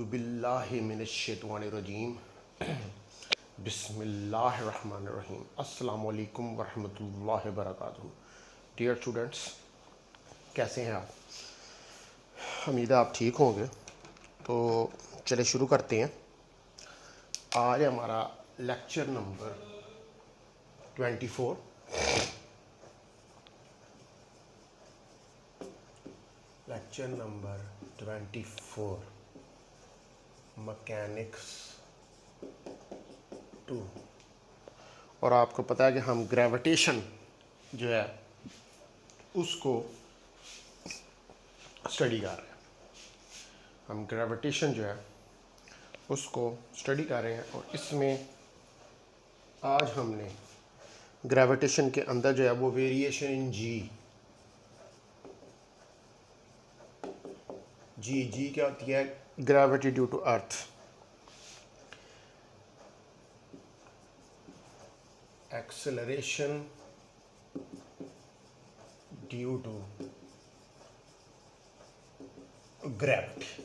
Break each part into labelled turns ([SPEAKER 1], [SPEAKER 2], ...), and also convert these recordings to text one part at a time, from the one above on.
[SPEAKER 1] औज़ुबिल्लाहि मिनश्शैतानिर्रजीम बिस्मिल्लाहिर्रहमानिर्रहीम अस्सलामु अलैकुम वरहमतुल्लाहि वबरकातुहू। डियर स्टूडेंट्स, कैसे हैं आप? उम्मीद है आप ठीक होंगे। तो चलिए शुरू करते हैं। आज हमारा लेक्चर नंबर 24 मैकेनिक्स 2। और आपको पता है कि हम ग्रेविटेशन जो है उसको स्टडी कर रहे हैं। हम ग्रेविटेशन जो है उसको स्टडी कर रहे हैं और इसमें आज हमने ग्रेविटेशन के अंदर जो है वो वेरिएशन इन जी क्या होती है? Gravity due to earth, acceleration due to gravity.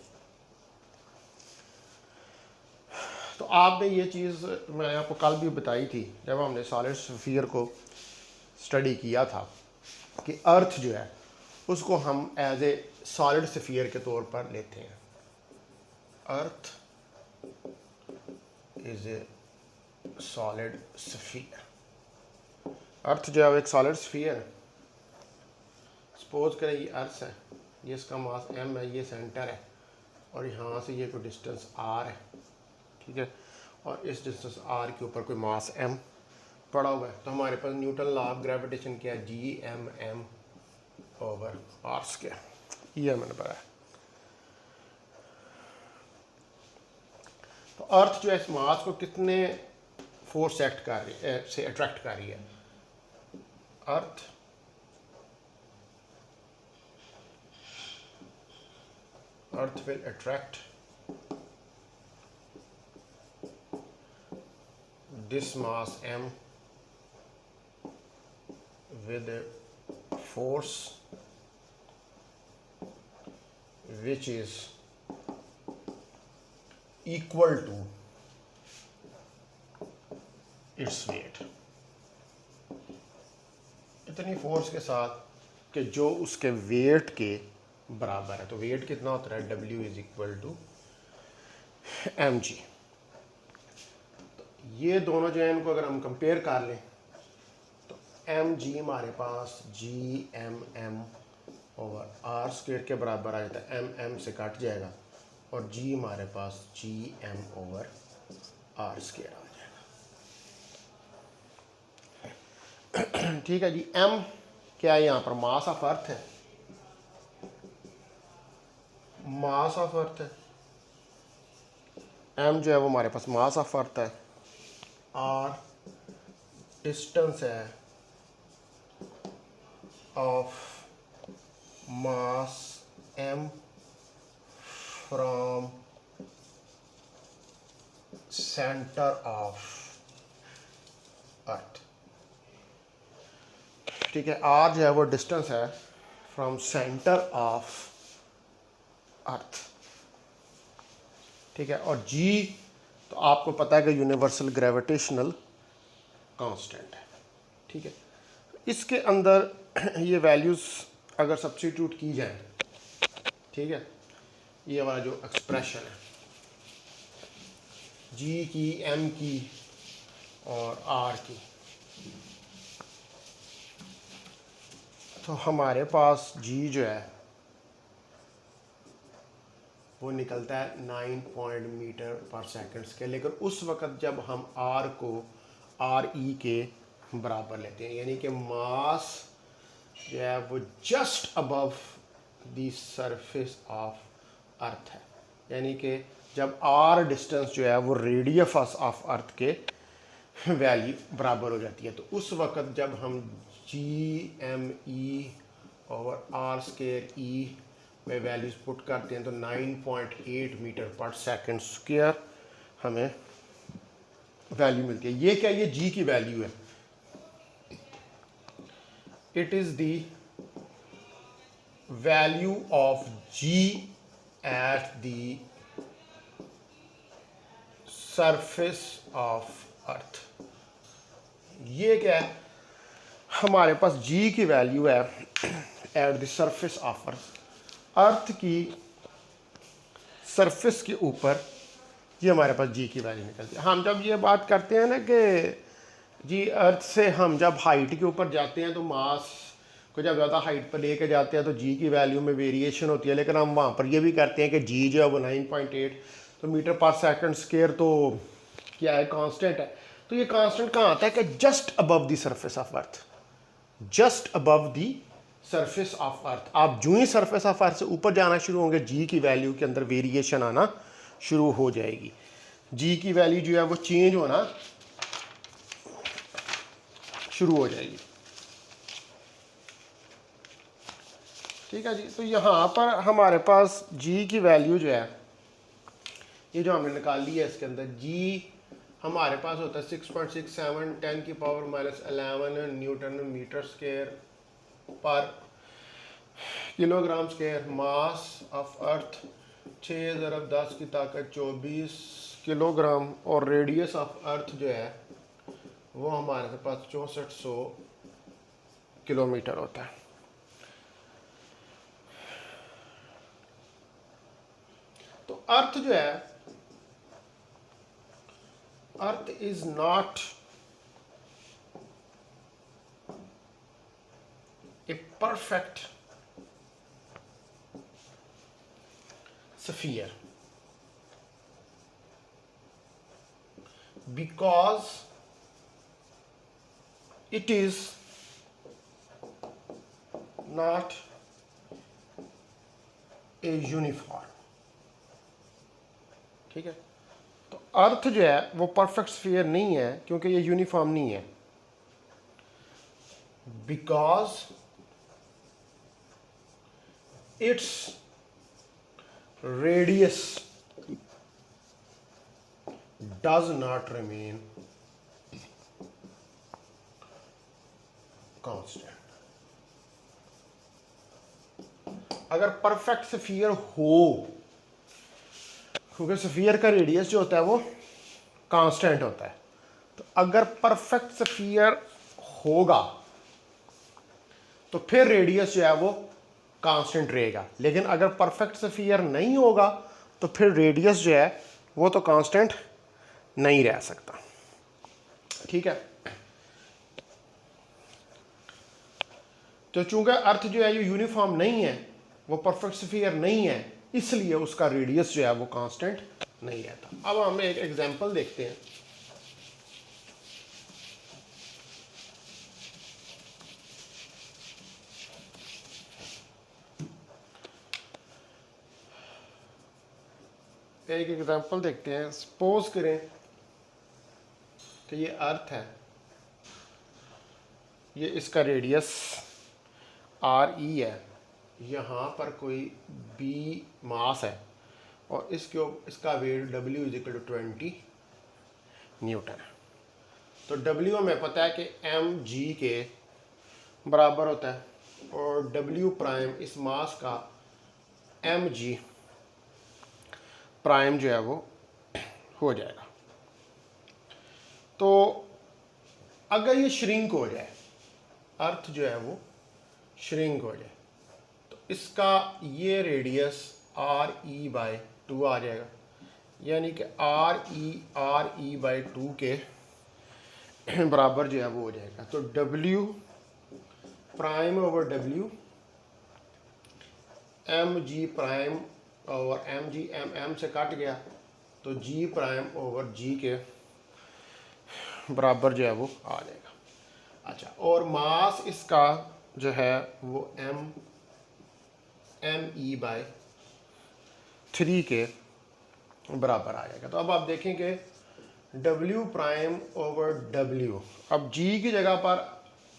[SPEAKER 1] तो आपने ये चीज़ मैं आपको कल भी बताई थी जब हमने सॉलिड स्फीयर को स्टडी किया था कि अर्थ जो है उसको हम एज ए सॉलिड स्फीयर के तौर पर लेते हैं। Earth is a solid sphere. Earth जो है वो एक सॉलिड स्फीयर है। सपोज करें ये अर्थ है, ये इसका मास m है, ये सेंटर है और यहाँ से ये कोई डिस्टेंस r है, ठीक है, और इस डिस्टेंस r के ऊपर कोई मास m पड़ा हुआ है। तो हमारे पास न्यूटन लॉ ऑफ ग्रेविटेशन क्या है? Gm over r square. ये मैंने पढ़ा है। तो अर्थ जो है इस मास को कितने फोर्स एक्ट कर रही है से अट्रैक्ट कर रही है? अर्थ will attract this mass m with a force which is equal to its weight। इतनी फोर्स के साथ कि जो उसके वेट के बराबर है। तो वेट कितना होता है? W is equal to mg। तो ये दोनों जो है इनको अगर हम कंपेयर कर लें तो mg हमारे पास Gmm ओवर r स्क्वायर के बराबर आ जाता है। mm से कट जाएगा और g हमारे पास Gm ओवर r स्क्वायर आ जाएगा। ठीक है जी। m क्या है? यहाँ पर मास ऑफ अर्थ है, मास ऑफ अर्थ है। m जो है वो हमारे पास मास ऑफ अर्थ है। r डिस्टेंस है of mass m from centre of earth. ठीक है, r जो है वो डिस्टेंस है फ्रॉम सेंटर ऑफ अर्थ। ठीक है, और g तो आपको पता है कि यूनिवर्सल ग्रेविटेशनल कांस्टेंट है। ठीक है, इसके अंदर ये वैल्यूज़ अगर सब्स्टिट्यूट की जाए, ठीक है, ये वाला जो एक्सप्रेशन है g की, m की और r की, तो हमारे पास g जो है वो निकलता है 9 मीटर पर सेकंड के। लेकिन उस वक़्त जब हम r को re के बराबर लेते हैं, यानी कि मास जो है वो just above the surface of अर्थ है, यानी कि जब r डिस्टेंस जो है वो रेडियस ऑफ अर्थ के वैल्यू बराबर हो जाती है, तो उस वक़्त जब हम Gme over r square e में वैल्यूज़ पुट करते हैं तो 9.8 मीटर पर सेकंड स्क्वायर हमें वैल्यू मिलती है। ये क्या? ये g की वैल्यू है। It is the value of g at the surface of अर्थ। ये क्या है, हमारे पास जी की वैल्यू है एट द सरफेस ऑफ अर्थ, अर्थ की सरफेस के ऊपर ये हमारे पास जी की वैल्यू निकलती है। हम जब ये बात करते हैं ना कि जी अर्थ से हम जब हाइट के ऊपर जाते हैं तो मास को जब ज़्यादा हाइट पर लेके जाते हैं तो जी की वैल्यू में वेरिएशन होती है, लेकिन हम वहाँ पर ये भी करते हैं कि जी जो है वो 9.8 तो मीटर पर सेकंड स्क्वायर तो क्या है, कांस्टेंट है। तो ये कांस्टेंट कहाँ आता है कि just above the surface of earth, just above the surface of अर्थ। आप जो ही सरफेस ऑफ अर्थ से ऊपर जाना शुरू होंगे जी की वैल्यू के अंदर वेरिएशन आना शुरू हो जाएगी। जी की वैल्यू जो है वो चेंज होना शुरू हो जाएगी। ठीक है जी। तो यहाँ पर हमारे पास जी की वैल्यू जो है ये जो हमने निकाल ली है, इसके अंदर जी हमारे पास होता है 6.67 10 की पावर -11 न्यूटन मीटर स्क्वायर पर kilogram square. Mass of earth 6 × 10 की ताकत 24 किलोग्राम और रेडियस ऑफ अर्थ जो है वो हमारे पास 6400 किलोमीटर होता है। तो अर्थ जो है, earth is not a perfect sphere because it is not a uniform। ठीक है। तो अर्थ जो है वो परफेक्ट स्फीयर नहीं है क्योंकि ये यूनिफॉर्म नहीं है। Because its radius does not remain constant. अगर परफेक्ट स्फीयर हो, क्योंकि स्फीयर का रेडियस जो होता है वो कांस्टेंट होता है, तो अगर परफेक्ट स्फीयर होगा तो फिर रेडियस जो है वो कांस्टेंट रहेगा। लेकिन अगर परफेक्ट स्फीयर नहीं होगा तो फिर रेडियस जो है वो तो कांस्टेंट नहीं रह सकता। ठीक है। तो चूंकि अर्थ जो है ये यूनिफॉर्म नहीं है, वो परफेक्ट स्फीयर नहीं है, इसलिए उसका रेडियस जो है वो कांस्टेंट नहीं रहता। अब हम एक एग्जांपल देखते हैं। एक एग्जांपल देखते हैं। सपोज करें कि ये अर्थ है, ये इसका रेडियस RE है, यहाँ पर कोई B मास है और इसका वेट W = 20 न्यूटन है। तो W हमें पता है कि mg के बराबर होता है और W प्राइम इस मास का mg प्राइम जो है वो हो जाएगा। तो अगर ये श्रिंक हो जाए, अर्थ जो है वो श्रिंक हो जाए, तो इसका ये रेडियस RE/2 आ जाएगा, यानी कि RE/2 के बराबर जो है वो हो जाएगा। तो W prime over W, mg prime और mg m से कट गया तो g प्राइम ओवर g के बराबर जो है वो आ जाएगा। अच्छा, और मास इसका जो है वो me/3 के बराबर आ जाएगा। तो अब आप देखेंगे W प्राइम ओवर W, अब G की जगह पर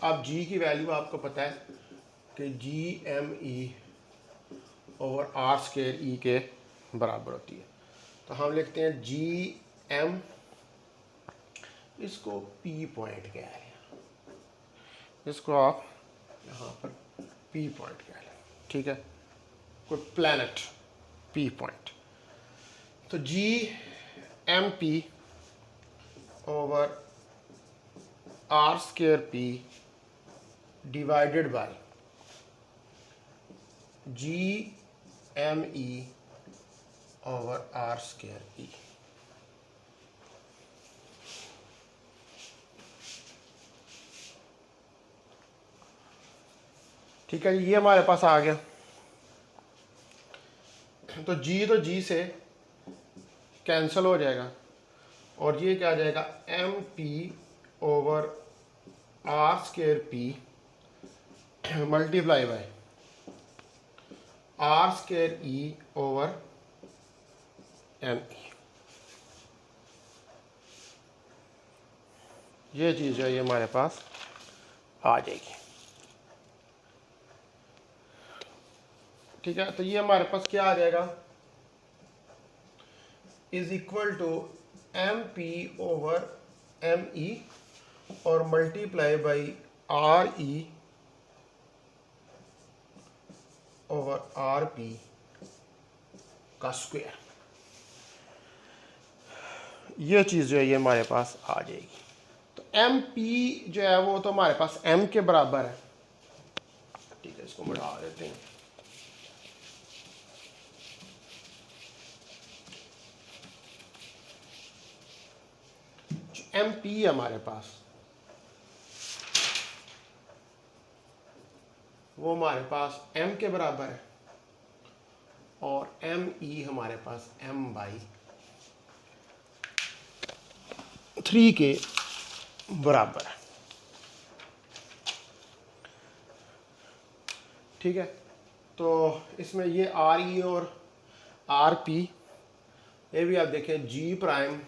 [SPEAKER 1] अब G की वैल्यू आपको पता है कि GME/R² E के बराबर होती है। तो हम लिखते हैं GM, इसको P पॉइंट कह रहे हैं, इसको आप यहाँ पर P पॉइंट कह लें। ठीक है, कोई प्लैनेट P पॉइंट। तो GMP over R square P divided by G M E over R square E. ठीक है, ये हमारे पास आ गया। तो जी से कैंसिल हो जाएगा और ये क्या आ जाएगा, M P over R square P multiply by R square E over M E. ये चीज़ है, ये हमारे पास आ जाएगी। ठीक है, तो ये हमारे पास क्या आ जाएगा, is equal to M P over M E और multiply by R E over R P का स्क्वायर। ये चीज़ जो है ये हमारे पास आ जाएगी। तो एम पी जो है वो तो हमारे पास एम के बराबर है। ठीक है, इसको बढ़ा देते हैं। एम पी हमारे पास वो हमारे पास एम के बराबर है और एम ई हमारे पास एम बाई 3 के बराबर है। ठीक है, तो इसमें ये आर ई और आर पी, ये भी आप देखें जी प्राइम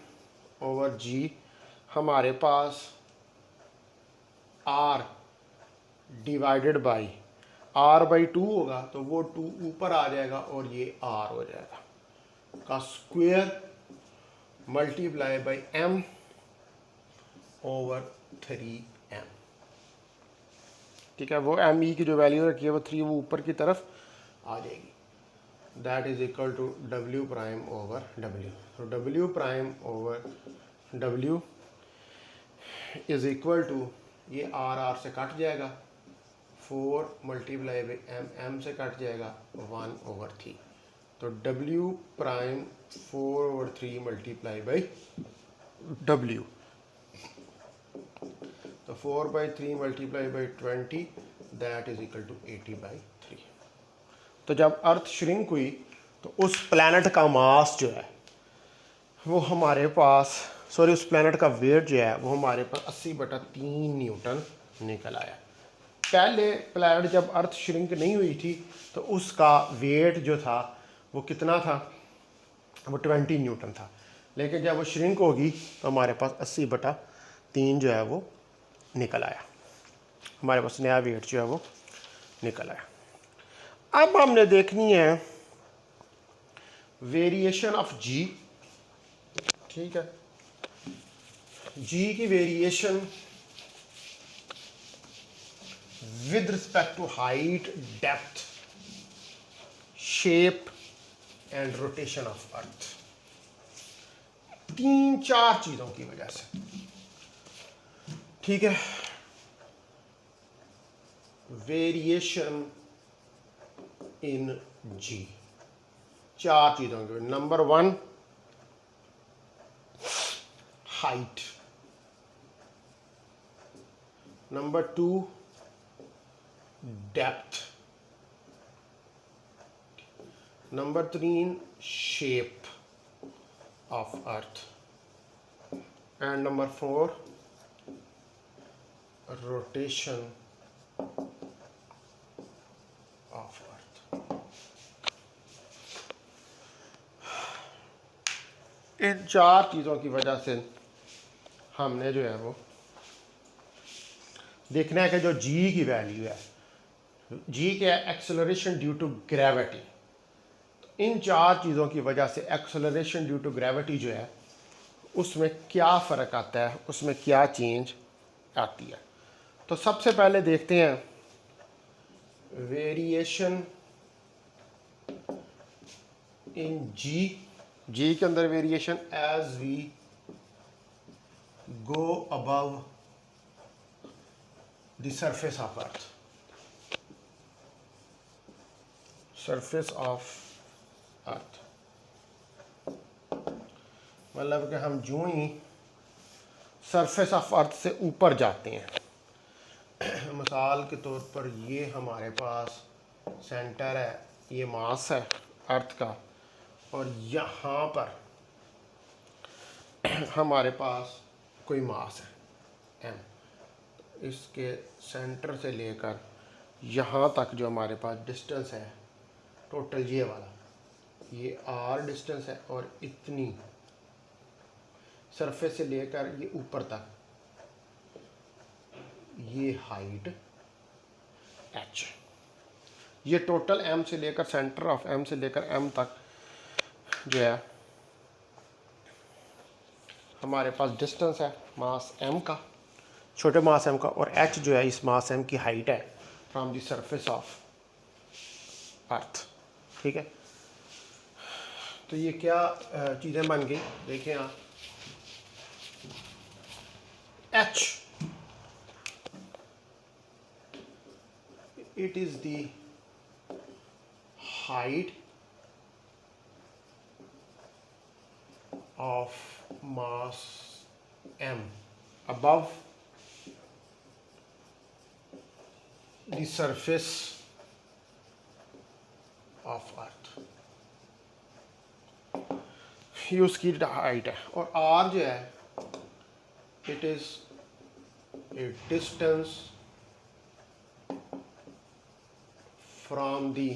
[SPEAKER 1] ओवर जी हमारे पास R divided by R by 2 होगा, तो वो 2 ऊपर आ जाएगा और ये आर हो जाएगा का square multiply by M over 3m। ठीक है, वो एम ई की जो वैल्यू रखी है वो 3 वो ऊपर की तरफ आ जाएगी। That is equal to W prime over W. तो W prime over W is equal to, ये आर से कट जाएगा, 4 मल्टीप्लाई बाई एम से कट जाएगा 1 ओवर 3। तो W prime 4 over 3 multiply by W, तो 4 by 3 multiply by 20 that is equal to 80 by 3। तो जब अर्थ श्रिंक हुई तो उस प्लैनेट का मास जो है वो हमारे पास, सॉरी उस प्लैनेट का वेट जो है वो हमारे पास 80/3 न्यूटन निकल आया। पहले प्लैनेट जब अर्थ श्रिंक नहीं हुई थी तो उसका वेट जो था वो कितना था, वो 20 न्यूटन था। लेकिन जब वो श्रिंक होगी तो हमारे पास 80/3 जो है वो निकल आया, हमारे पास नया वेट जो है वो निकल आया। अब हमने देखनी है वेरिएशन ऑफ जी। ठीक है, जी की variation with respect to height, depth, shape and rotation of अर्थ। 3-4 चीजों की वजह से। ठीक है, वेरिएशन इन जी 4 चीजों की। Number 1 height, number 2 depth, number 3 shape of earth and number 4 rotation of earth. इन 4 चीज़ों की वजह से हमने जो है वो देखना है कि जो जी की वैल्यू है, जी क्या है, एक्सेलरेशन ड्यू टू ग्रेविटी। तो इन 4 चीज़ों की वजह से एक्सेलरेशन ड्यू टू ग्रेविटी जो है उसमें क्या फ़र्क आता है, उसमें क्या चेंज आती है। तो सबसे पहले देखते हैं वेरिएशन इन जी। जी के अंदर variation as we go above the surface of earth, surface of earth, मतलब कि हम जो ही सरफेस ऑफ अर्थ से ऊपर जाते हैं, मिसाल के तौर पर ये हमारे पास सेंटर है, ये मास है अर्थ का, और यहाँ पर हमारे पास कोई मास है m, इसके सेंटर से लेकर यहाँ तक जो हमारे पास डिस्टेंस है टोटल ये वाला, ये r डिस्टेंस है, और इतनी सरफेस से लेकर ये ऊपर तक ये हाइट h, ये टोटल m से लेकर सेंटर ऑफ m से लेकर m तक जो है हमारे पास डिस्टेंस है मास m का, छोटे मास m का, और h जो है इस मास m की हाइट है from the surface of earth. ठीक है, तो ये क्या चीज़ें बन गई, देखें आप, h it is the height of mass m above the surface of earth, ये उसकी हाइट है। और r जो है it is a distance from the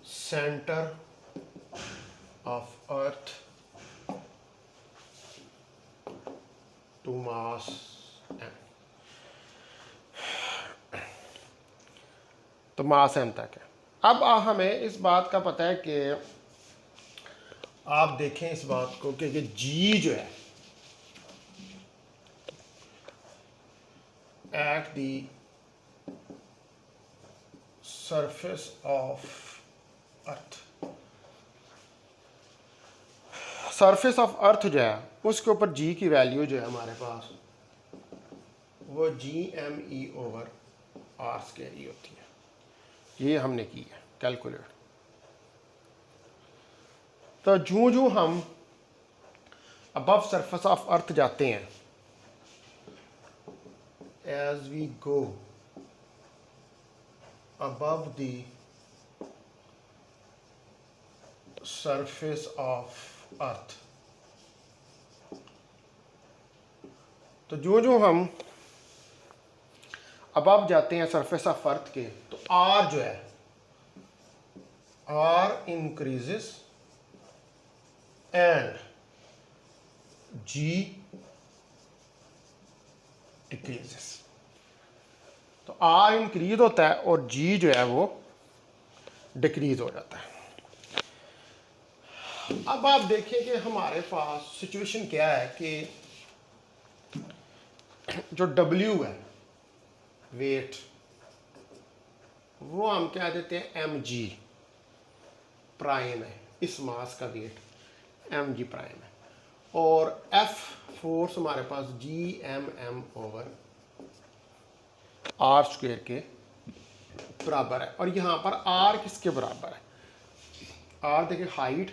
[SPEAKER 1] center of earth to mass m, तो मास m तक है। अब हमें इस बात का पता है कि आप देखें इस बात को कि g जो है at the surface of earth, surface of अर्थ जो है उसके ऊपर g की वैल्यू जो है हमारे पास वो GME/r² ही होती है। ये हमने की है कैलकुलेट। तो जो जो हम अबव सरफेस ऑफ अर्थ जाते हैं, as we go above the surface of earth, तो जो हम अबव जाते हैं सरफेस ऑफ अर्थ के, तो r जो है r increases and g decreases. तो r इंक्रीज होता है और g जो है वो डिक्रीज हो जाता है। अब आप देखें कि हमारे पास सिचुएशन क्या है कि जो w है वेट, वो हम क्या देते हैं mg प्राइम है, इस मास का वेट mg प्राइम है, और F फोर्स हमारे पास GMM/r² के बराबर है। और यहाँ पर r किसके बराबर है, r देखिए height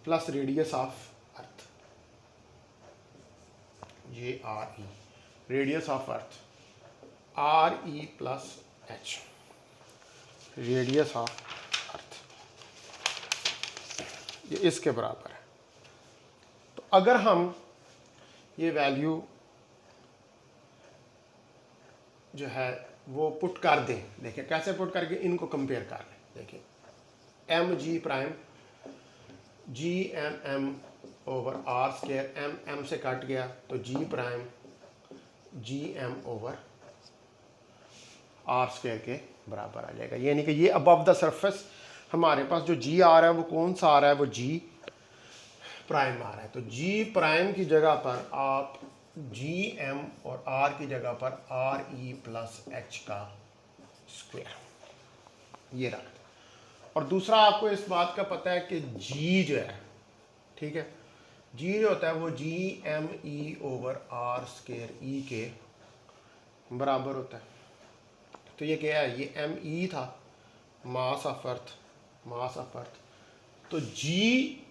[SPEAKER 1] plus radius of earth, ये RE radius of earth, RE plus H radius of earth, ये इसके बराबर है। तो अगर हम ये वैल्यू जो है वो पुट कर दें, देखिए कैसे पुट करके इनको कंपेयर कर लें। देखिए mg प्राइम GMM/r², m से कट गया तो g प्राइम GM/r² के बराबर आ जाएगा। यानी कि ये अबव द सरफेस हमारे पास जो g आ रहा है वो कौन सा आ रहा है, वो g प्राइम आ रहा है। तो g प्राइम की जगह पर आप GM और r की जगह पर RE प्लस H का स्क्वायर ये रहा। और दूसरा आपको इस बात का पता है कि जी जो है, ठीक है, जी जो होता है वो G M E over R square E के बराबर होता है। तो ये क्या है, ये एम ई था, मास ऑफ अर्थ, तो जी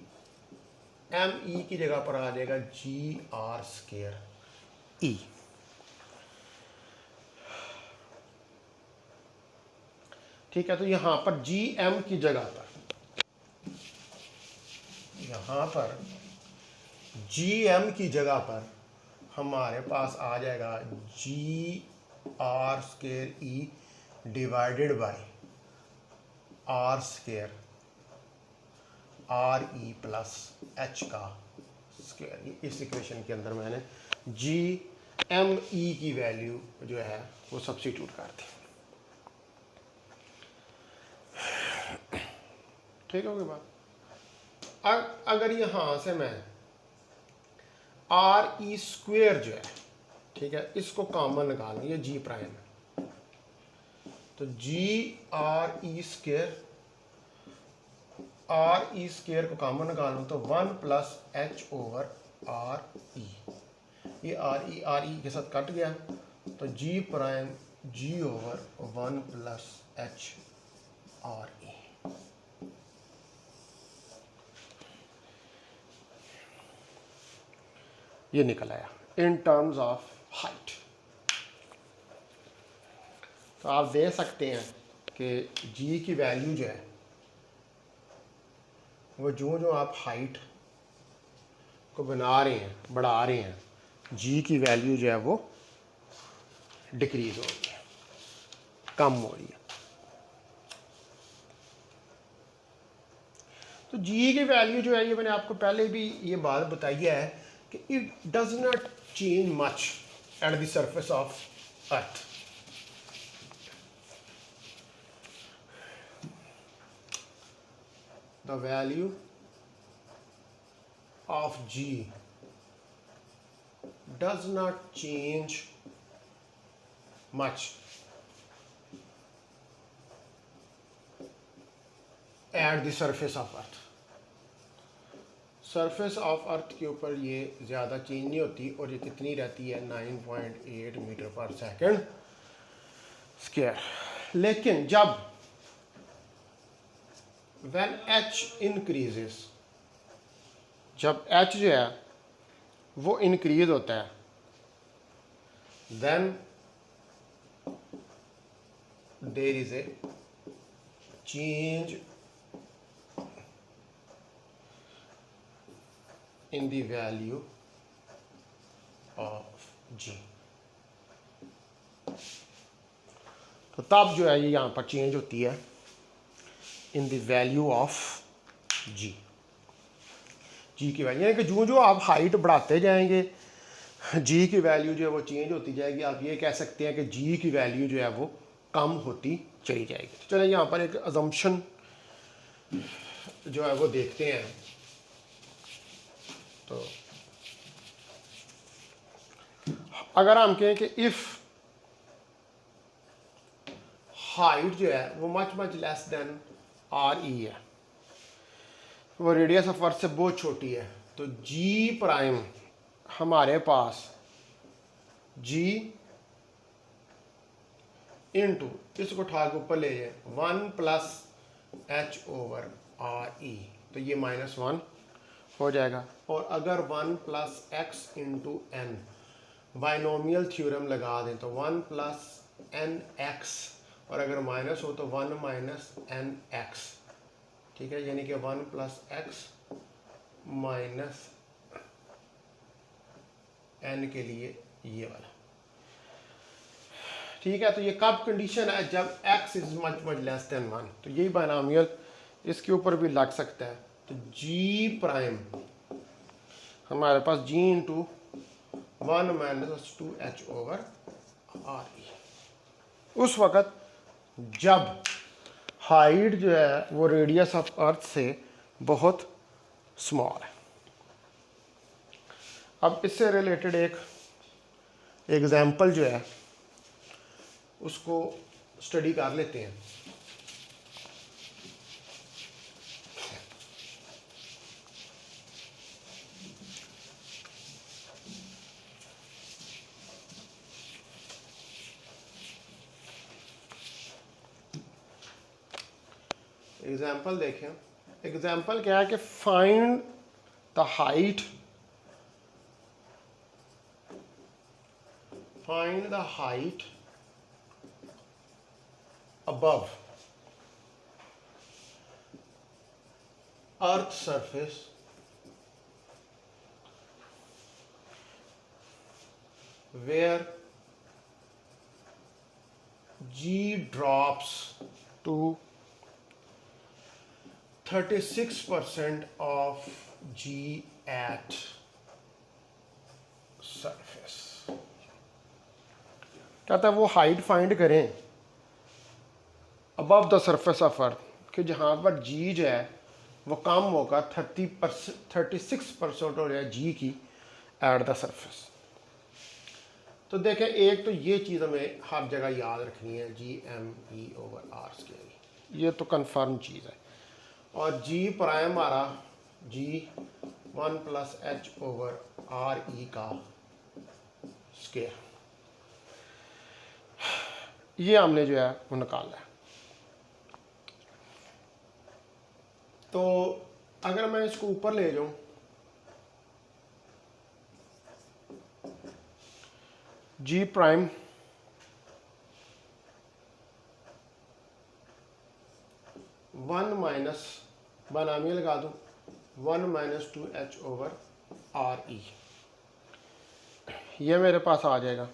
[SPEAKER 1] एम ई की जगह पर आ जाएगा जी आर स्क्वायर ई। ठीक है, तो यहां पर जी एम की जगह पर, यहां पर जी एम की जगह पर हमारे पास आ जाएगा G R square E divided by R square R E plus H का स्क्वायर। इस इक्वेशन के अंदर मैंने जी एम ई की वैल्यू जो है वो सब्स्टिट्यूट कर दी। ठीक होगी बात। अगर यहां से मैं आर ई स्क्वेयर जो है, ठीक है, इसको कॉमन निकाल ये जी प्राइम है, तो जी आर ई स्क्वेयर को कॉमन निकालूं तो 1 plus H over R E, ये आर ई के साथ कट गया, तो G prime G over 1 plus H R E. ये निकल आया इन टर्म्स ऑफ हाइट। तो आप दे सकते हैं कि जी की वैल्यू जो है वो जो आप हाइट को बना रहे हैं, बढ़ा रहे हैं, जी की वैल्यू जो है वो डिक्रीज हो रही है, कम हो रही है। तो जी की वैल्यू जो है, ये मैंने आपको पहले भी ये बात बताई है कि it does not change much at the surface of earth. The value of G does not change much at the surface of earth। Surface of अर्थ के ऊपर ये ज़्यादा चेंज नहीं होती, और ये कितनी रहती है 9.8 मीटर पर सेकेंड स्क्वायर। लेकिन जब when H increases, जब h जो है वो इंक्रीज होता है, then there is a change in the value of g। तो तब जो है ये यहाँ पर चेंज होती है इन द वैल्यू ऑफ g। जी की वैल्यू, यानी कि जो आप हाइट बढ़ाते जाएंगे जी की वैल्यू जो है वो चेंज होती जाएगी। आप ये कह सकते हैं कि जी की वैल्यू जो है वो कम होती चली जाएगी। तो चलिए यहाँ पर एक अजम्पशन जो है वो देखते हैं। तो अगर हम कहें कि इफ़ हाइट जो है वो मच लेस देन आर ई है, वो रेडियस ऑफ अर्थ से बहुत छोटी है, तो जी प्राइम हमारे पास जी इंटू इसको उठा के ऊपर ले जाए 1 plus H over R E, तो ये -1 हो जाएगा। और अगर 1 plus X into N binomial theorem लगा दें तो 1 प्लस एन एक्स, और अगर माइनस हो तो 1 माइनस एन एक्स। ठीक है, यानी कि 1 प्लस एक्स माइनस एन के लिए ये वाला। ठीक है, तो ये कब कंडीशन है, जब x is much less then 1। तो यही बाइनोमियल इसके ऊपर भी लग सकता है। तो जी प्राइम हमारे पास G into 1 minus 2h over R E, उस वक़्त जब हाइट जो है वो रेडियस ऑफ अर्थ से बहुत स्मॉल है। अब इससे रिलेटेड एक एग्जाम्पल जो है उसको स्टडी कर लेते हैं। एग्जाम्पल देखें, एग्जाम्पल क्या है कि find the height, find the height above earth surface where G drops to 36% of G at surface। कहता है वो हाइट फाइंड करें above the surface of earth, कि जहाँ पर जी जो है वो कम होगा 36% हो जाए जी की एट द सरफेस। तो देखें, एक तो ये चीज़ हमें हर जगह याद रखनी है, G M E over R square, ये तो कन्फर्म चीज़ है। और जी प्राइम हमारा g 1 plus H over R E का स्केयर, ये हमने जो है वो निकाला है। तो अगर मैं इसको ऊपर ले जाऊं, जी प्राइम वन माइनस बनामी लगा दूं 1 minus 2h over R E, ये मेरे पास आ जाएगा,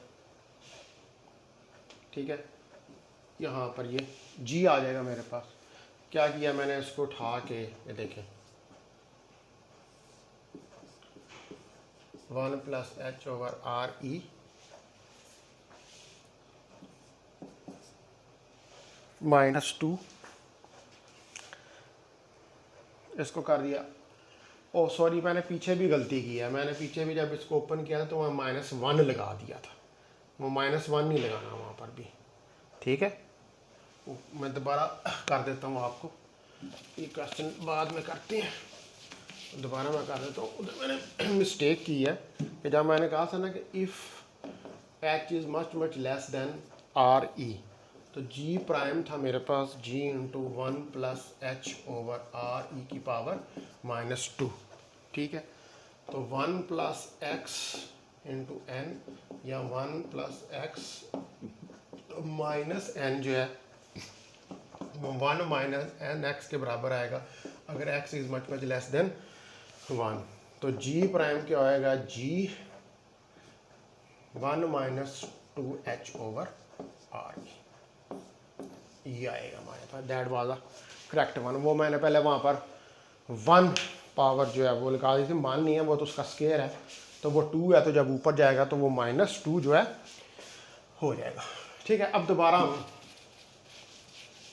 [SPEAKER 1] ठीक है। यहाँ पर ये जी आ जाएगा मेरे पास। क्या किया मैंने, इसको उठा के ये देखें 1 प्लस एच ओवर आर ई -2, इसको कर दिया। ओ सॉरी, मैंने पीछे भी गलती की है, मैंने पीछे भी जब इसको ओपन किया था तो वहाँ -1 लगा दिया था, वो -1 नहीं लगाना वहाँ पर भी, ठीक है। मैं दोबारा कर देता हूँ आपको, ये क्वेश्चन बाद में करते हैं, दोबारा मैं कर देता हूँ। उधर मैंने मिस्टेक की है कि जब मैंने कहा था ना कि if H is much less than R E, तो जी प्राइम था मेरे पास G into 1 plus H over R E की पावर -2, ठीक है। तो 1 प्लस एक्स इंटू एन या 1 प्लस एक्स माइनस एन जो है 1 माइनस एन एक्स के बराबर आएगा अगर x is much less then 1। तो जी प्राइम क्या आएगा, जी 1 माइनस 2h ओवर आर, ये आएगा हमारे पास। That was the correct one. वो मैंने पहले वहाँ पर 1 पावर जो है वो लगा दी थी, मान नहीं है, वो तो उसका स्केयर है, तो वो 2 है, तो जब ऊपर जाएगा तो वो -2 जो है हो जाएगा, ठीक है। अब दोबारा हम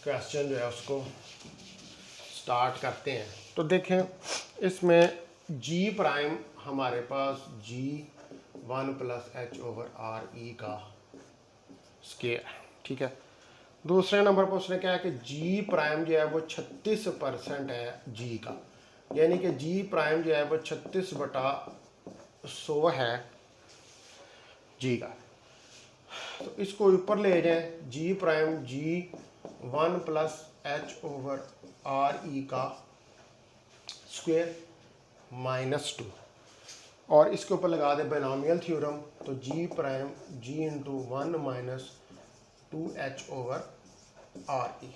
[SPEAKER 1] क्वेश्चन जो है उसको स्टार्ट करते हैं। तो देखें, इसमें जी प्राइम हमारे पास जी 1 plus H over R E का स्केयर, ठीक है। दूसरे नंबर पर उसने क्या है कि जी प्राइम जो है वो 36% है जी का, यानी कि जी प्राइम जो है वो 36/100 है जी का। तो इसको ऊपर ले जाएं, जी प्राइम जी 1 plus H over R E का स्क्वायर -2, और इसके ऊपर लगा दे बाइनोमियल थ्योरम, तो G prime G into 1 minus 2h over R E,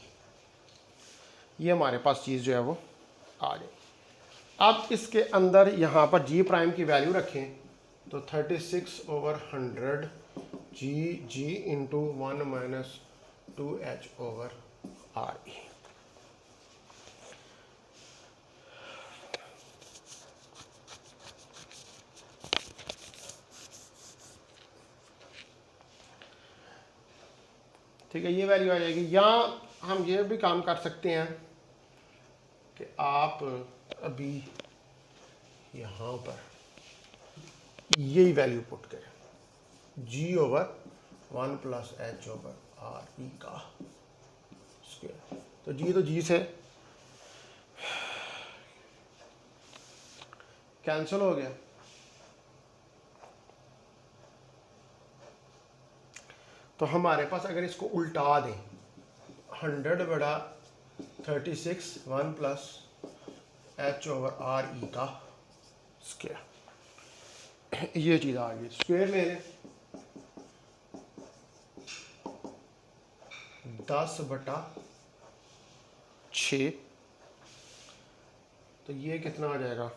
[SPEAKER 1] ये हमारे पास चीज़ जो है वो आ जाए। अब इसके अंदर यहाँ पर जी प्राइम की वैल्यू रखें, तो 36/100 G into 1 minus 2h over R E. ठीक है, ये वैल्यू आ जाएगी। या हम ये भी काम कर सकते हैं कि आप अभी यहाँ पर यही वैल्यू पुट करें, G over 1 plus H over R E का स्क्वायर। तो जी से कैंसिल हो गया, तो हमारे पास अगर इसको उल्टा दें 100/100 36 1 प्लस h/r e का स्क्वायर। ये चीज़ आ गई, स्क्वायर ले लें 10/6, तो ये कितना आ जाएगा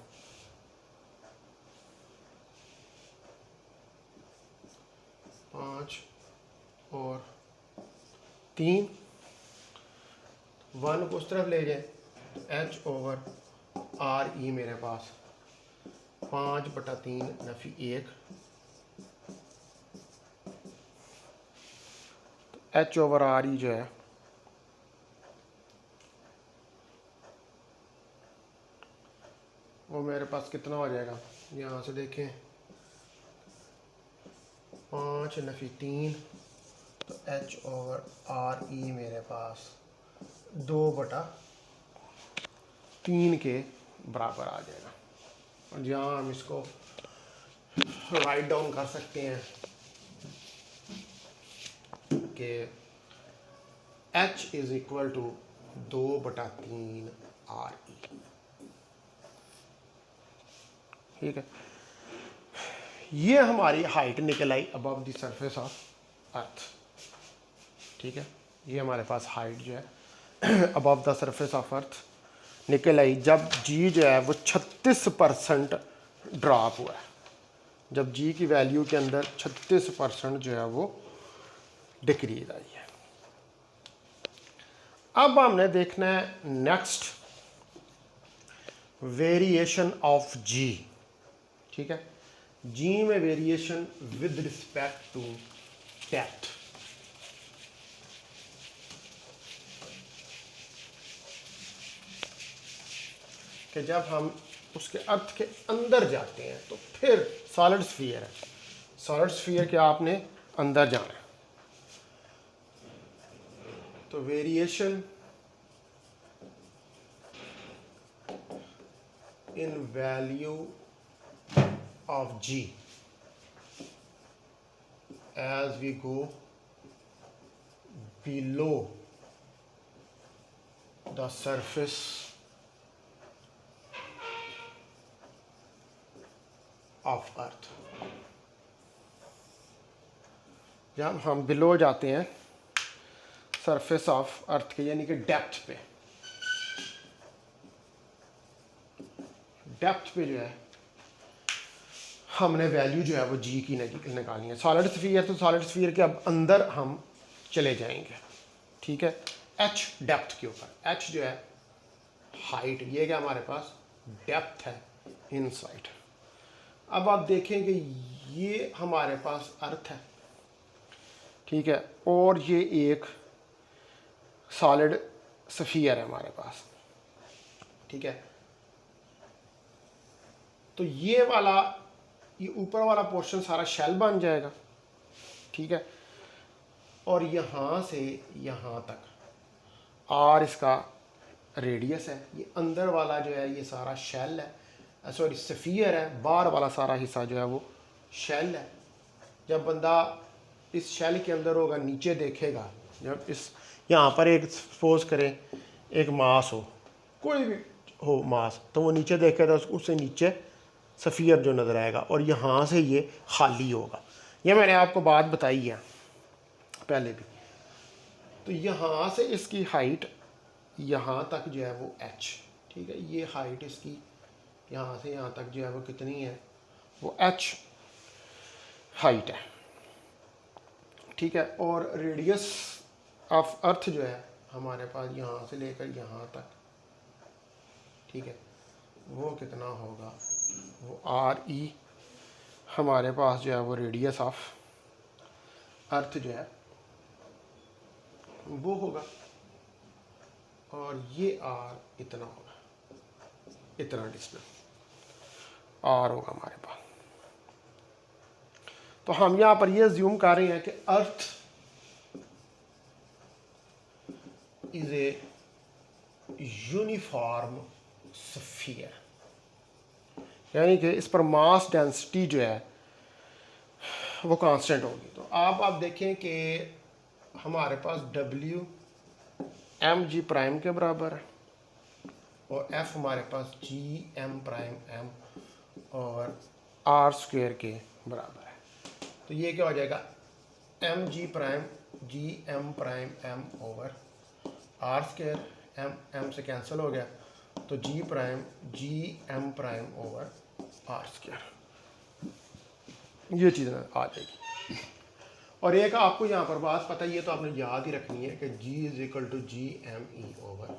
[SPEAKER 1] 5 और 3, 1 को उस तरफ ले जाए तो h/r e मेरे पास 5/3 नफी 1, तो h/r e जो है वो मेरे पास कितना हो जाएगा, यहाँ से देखें 5 नफी 3, तो h/r e मेरे पास 2/3 के बराबर आ जाएगा। और जहाँ हम इसको राइट डाउन कर सकते हैं कि h is equal to 2/3 r/e। ठीक है, ये हमारी हाइट निकल आई above the surface of earth. ठीक है, ये हमारे पास हाइट जो है above the surface of earth निकल आई जब जी जो है वो 36% ड्रॉप हुआ है। जब जी की वैल्यू के अंदर 36% जो है वो डिक्रीज आई है। अब हमने देखना है नेक्स्ट वेरिएशन ऑफ जी। ठीक है, जी में variation with respect to depth. कि जब हम उसके अर्थ के अंदर जाते हैं तो फिर सॉलिड स्फीयर है, सॉलिड स्फीयर के आपने अंदर जाना है। तो variation in value of G as we go below the surface of earth। जब हम बिलो जाते हैं सरफेस ऑफ अर्थ के यानी कि डेप्थ पे, डेप्थ पे जो है हमने वैल्यू जो है वो जी की निकालनी है। सॉलिड स्फीयर तो सॉलिड स्फीयर के अब अंदर हम चले जाएंगे। ठीक है, एच डेप्थ के ऊपर, एच जो है हाइट, ये क्या हमारे पास डेप्थ है इनसाइड। अब आप देखेंगे ये हमारे पास अर्थ है। ठीक है, और ये एक सॉलिड स्फीयर है हमारे पास। ठीक है, तो ये वाला, ये ऊपर वाला पोर्शन सारा शेल बन जाएगा। ठीक है, और यहाँ से यहाँ तक आर इसका रेडियस है, ये अंदर वाला जो है ये सारा शेल है, सॉरी स्फीयर है, बाहर वाला सारा हिस्सा जो है वो शेल है। जब बंदा इस शेल के अंदर होगा, नीचे देखेगा, जब इस यहाँ पर एक सपोज करें एक मास हो, कोई भी हो मास, तो वो नीचे देखेगा उससे नीचे सफ़ियर जो नज़र आएगा और यहाँ से ये खाली होगा। ये मैंने आपको बात बताई है पहले भी। तो यहाँ से इसकी हाइट यहाँ तक जो है वो h। ठीक है, ये हाइट इसकी यहाँ से यहाँ तक जो है वो कितनी है, वो h हाइट है। ठीक है, और रेडियस ऑफ अर्थ जो है हमारे पास यहाँ से लेकर यहाँ तक, ठीक है, वो कितना होगा, वो r/e हमारे पास जो है वो रेडियस ऑफ अर्थ जो है वो होगा, और ये r इतना होगा, इतना डिस्टेंस r होगा हमारे पास। तो हम यहाँ पर ये अज्यूम कर रहे हैं कि अर्थ इज ए यूनिफॉर्म स्फीयर, यानी कि इस पर मास डेंसिटी जो है वो कांस्टेंट होगी। तो आप देखें कि हमारे पास W एम जी प्राइम के बराबर है और एफ हमारे पास जी एम प्राइम एम और आर स्क्वेयर के बराबर है। तो ये क्या हो जाएगा, M G prime G M prime M over R square, M M से कैंसिल हो गया, तो G prime G M prime over R square, ये चीज़ आ जाएगी। और एक आपको यहाँ पर बात पता ही है तो आपने याद ही रखनी है कि G is equal to G M E over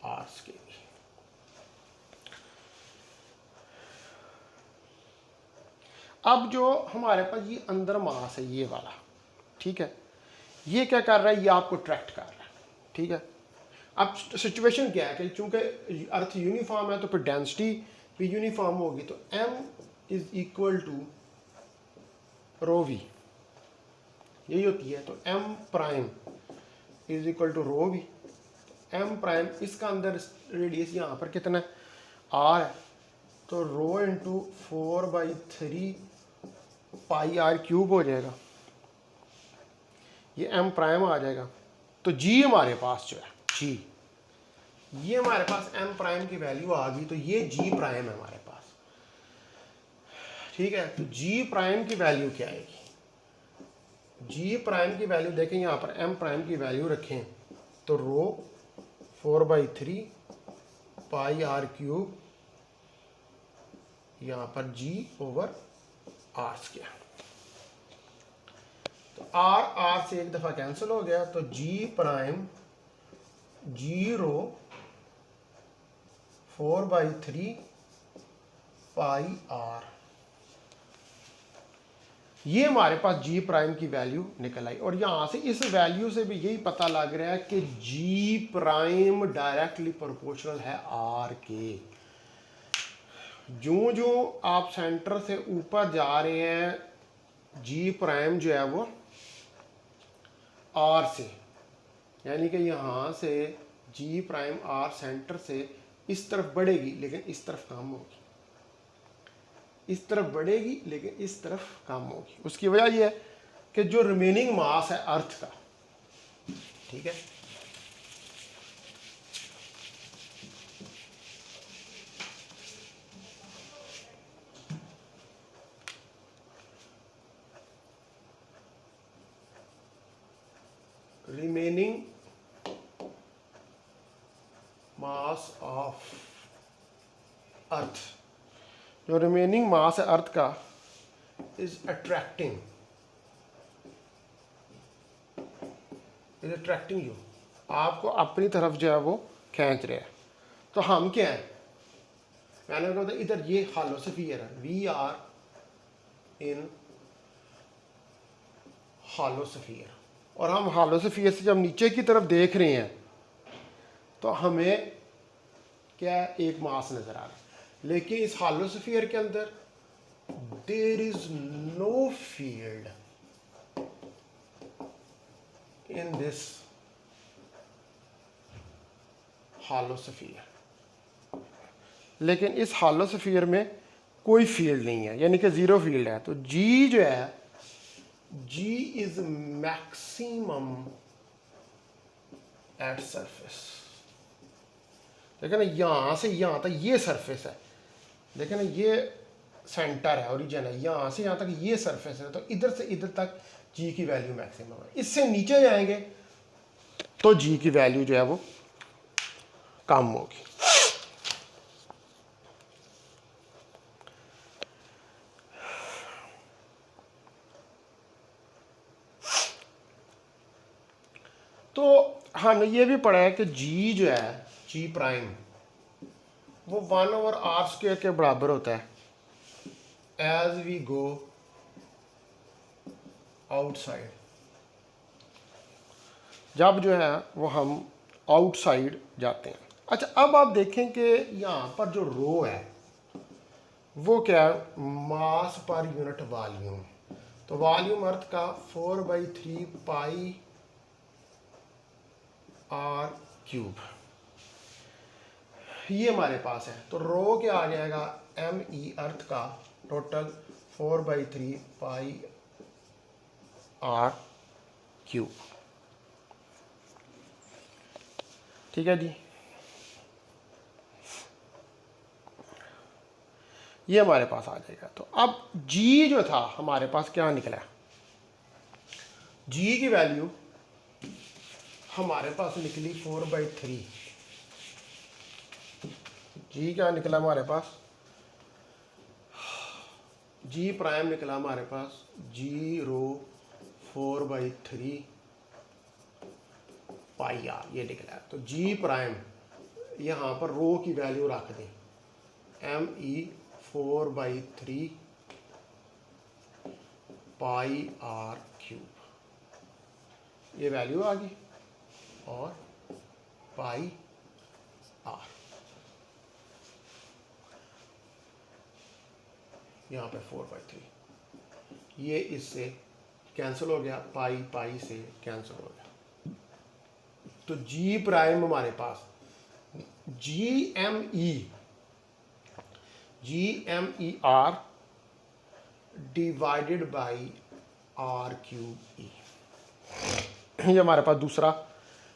[SPEAKER 1] R square. अब जो हमारे पास ये अंदर मास है ये वाला, ठीक है, ये क्या कर रहा है, ये आपको ट्रैक्ट कर रहा है, ठीक है। अब सिचुएशन क्या है कि चूंकि अर्थ यूनिफॉर्म है तो फिर डेंसिटी भी यूनिफॉर्म होगी, तो m is equal to rho V, यही होती है। तो m prime is equal to rho V, m prime इसका अंदर रेडियस यहाँ पर कितना है, r है, तो rho into 4/3 pi are cube हो जाएगा, ये m प्राइम आ जाएगा। तो g हमारे पास जो है g, ये हमारे पास m प्राइम की वैल्यू आ गई, तो ये g प्राइम है हमारे पास, ठीक है। तो g प्राइम की वैल्यू क्या आएगी, g प्राइम की वैल्यू देखें यहाँ पर m प्राइम की वैल्यू रखें तो रो 4/3 पाई आर क्यूब, यहाँ पर g ओवर आर स्क्वायर, तो r से एक दफा कैंसिल हो गया, तो g prime G rho 4/3 pi R, ये हमारे पास g प्राइम की वैल्यू निकल आई। और यहां से इस वैल्यू से भी यही पता लग रहा है कि g प्राइम डायरेक्टली प्रोपोर्शनल है r के। जो जो आप सेंटर से ऊपर जा रहे हैं g प्राइम जो है वो r से, यानी कि यहाँ से g प्राइम r सेंटर से इस तरफ बढ़ेगी लेकिन इस तरफ कम होगी, इस तरफ बढ़ेगी लेकिन इस तरफ कम होगी। उसकी वजह यह है कि जो रिमेनिंग मास है अर्थ का, ठीक है, रिमेनिंग मास ऑफ अर्थ, जो रिमेनिंग मास है अर्थ का इज अट्रैक्टिंग यू, आपको अपनी तरफ जो है वो खींच रहा है। तो हम क्या है, मैंने कहा था इधर ये हॉलो स्फीयर है, we are in hollow sphere, और हम हॉलो स्फीयर से जब नीचे की तरफ देख रहे हैं तो हमें क्या एक मास नजर आ रहा है, लेकिन इस हॉलो स्फीयर के अंदर there is no field in this hollow sphere, लेकिन इस हॉलो स्फीयर में कोई फील्ड नहीं है, यानी कि जीरो फील्ड है। तो जी जो है, जी इज मैक्सिमम एट सरफेस, देखिए ना यहां से यहां तक ये सरफेस है, देखिए ना ये सेंटर है, ओरिजिन है, यहां से यहां तक ये सरफेस है, तो इधर से इधर तक जी की वैल्यू मैक्सिमम है। इससे नीचे जाएंगे तो जी की वैल्यू जो है वो कम होगी। तो हमने ये भी पढ़ा है कि जी जो है, जी प्राइम वो 1/r² के बराबर होता है एज वी गो आउटसाइड, जब जो है वो हम आउटसाइड जाते हैं। अच्छा, अब आप देखें कि यहाँ पर जो रो है वो क्या है, मास पर यूनिट वॉल्यूम, तो वॉल्यूम अर्थ का 4/3 पाई आर क्यूब ये हमारे पास है। तो रो क्या आ जाएगा, एम ई अर्थ का टोटल 4/3 पाई आर क्यूब। ठीक है जी, ये हमारे पास आ जाएगा। तो अब जी जो था हमारे पास क्या निकला, जी की वैल्यू हमारे पास निकली 4/3। जी क्या निकला हमारे पास, जी प्राइम निकला हमारे पास, जी रो 4/3 पाई आर, ये निकला। तो जी प्राइम यहाँ पर रो की वैल्यू रख दें, ME 4/3 पाई आर क्यूब, ये वैल्यू आ गई, और पाई आर यहाँ पे 4/3, ये इससे कैंसिल हो गया, पाई पाई से कैंसिल हो गया। तो जी प्राइम हमारे पास GME R divided by R cube E, ये हमारे पास दूसरा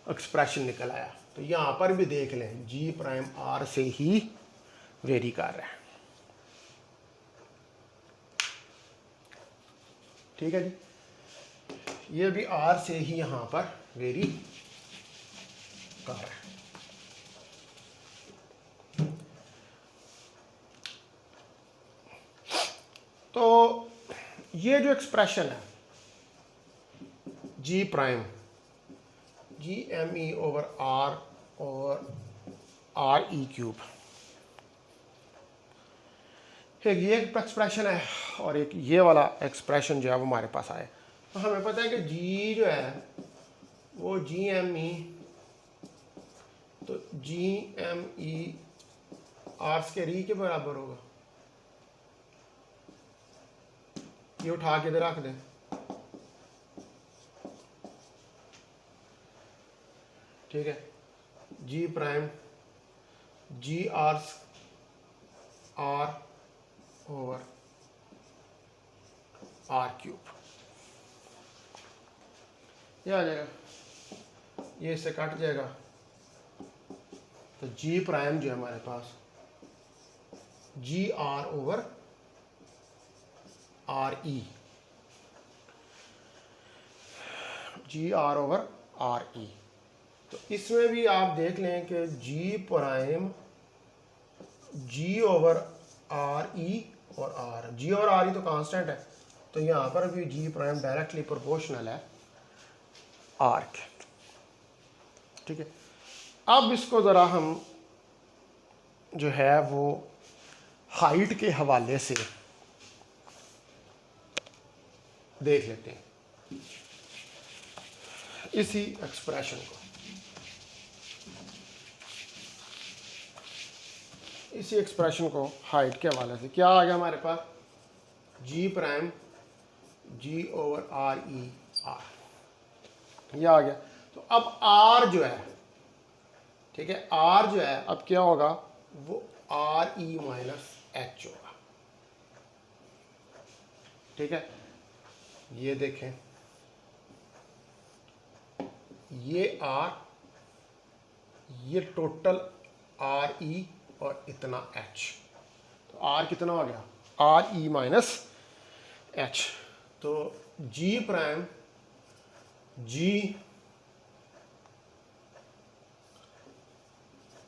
[SPEAKER 1] एक्सप्रेशन निकल आया। तो यहाँ पर भी देख लें, जी प्राइम आर से ही वेरी कर रहा है, ठीक है जी, ये भी आर से ही यहाँ पर वेरी कर रहा है। तो ये जो एक्सप्रेशन है G prime GME over are और RE क्यूब, एक ये एक्सप्रेशन है और एक ये वाला एक्सप्रेशन जो है वो हमारे पास आए। तो हमें पता है कि जी जो है वो GME, तो GME आर स्क्वायर ई के बराबर होगा, ये उठा के इधर रख दें, ठीक है, G prime G R over R cube, ये आ जाएगा, ये इससे कट जाएगा। तो जी प्राइम जो है हमारे पास G R over R E, G R over R E. तो इसमें भी आप देख लें कि G prime G over R E और R, G over R E तो कांस्टेंट है, तो यहाँ पर भी जी प्राइम डायरेक्टली प्रोपोर्शनल है आर के, ठीक है। अब इसको ज़रा हम जो है वो हाइट के हवाले से देख लेते हैं इसी एक्सप्रेशन को, इसी एक्सप्रेशन को हाइट के हवाले से क्या आ गया हमारे पास, जी prime G over R E are, यह आ गया। तो अब आर जो है, ठीक है, आर जो है अब क्या होगा, वो आर ई माइनस एच होगा, ठीक है। ये देखें, ये आर, ये टोटल आर ई और इतना एच, तो आर कितना हो गया, आर ई माइनस एच। तो G prime G